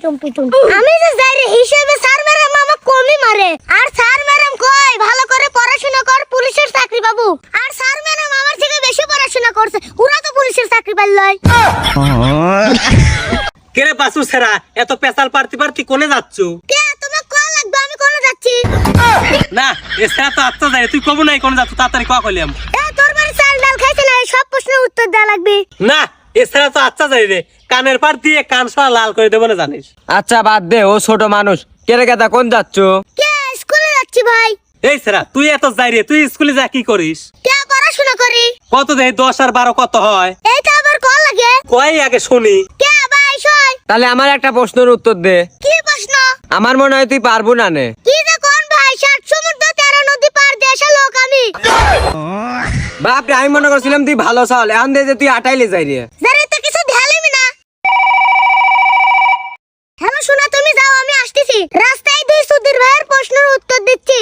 আমি যে যাই রে হিসেবে স্যার ম্যাডাম আমাকে কমই মারে। আর স্যার ম্যাডাম কয় ভালো করে পড়াশোনা কর, পুলিশের চাকরি পাবো। আর স্যার ম্যাডাম আমার থেকে বেশি পড়াশোনা করছে, ওরা তো পুলিশের চাকরি পাইলই। কেরে পাসু সেরা এত পেশাল পারতি পারতি কোনে যাচ্ছু? কে তোমাকে কল লাগবে, আমি কোনে যাচ্ছি? না এ সেরা তো আচ্ছা যায়, তুই কব নাই কোনে যাচ্ছু তাড়াতাড়ি ক কইলাম। এ তোর বাড়ি চাল ডাল খাইছে না, এই সব প্রশ্নের উত্তর দেওয়া লাগবে। না এ সেরা তো আচ্ছা যায় রে, কানের পার দিয়ে কান সরা লাল করে দেবো না জানিস। আচ্ছা বাদ দে, ও ছোট মানুষ। কেরে গেদা কোন যাচ্ছ? কে স্কুলে যাচ্ছি ভাই। এই সেরা তুই এত যাই রে, তুই স্কুলে যা কি করিস? কে পড়াশোনা করি। কত দেয় 10 আর 12 কত হয়? এইটা আবার কল লাগে। কয় আগে শুনি। কে ভাই সই। তাহলে আমার একটা প্রশ্নের উত্তর দে। কি প্রশ্ন? আমার মনে হয় তুই পারবো না নে। কি যে কোন ভাই, 7 সমুদ্র 13 নদী পার দেশে লোক আমি। বাপ রে, আমি মনে করছিলাম তুই ভালো চাল, এখন দে যে তুই আটাইলে যাই রে। যারে তো কিছু ধ্যালিমি না। হ্যালো শোনা, তুমি যাও, আমি আসতেছি। রাস্তায় দুই সুধীর ভাইয়ের প্রশ্নের উত্তর দিচ্ছি।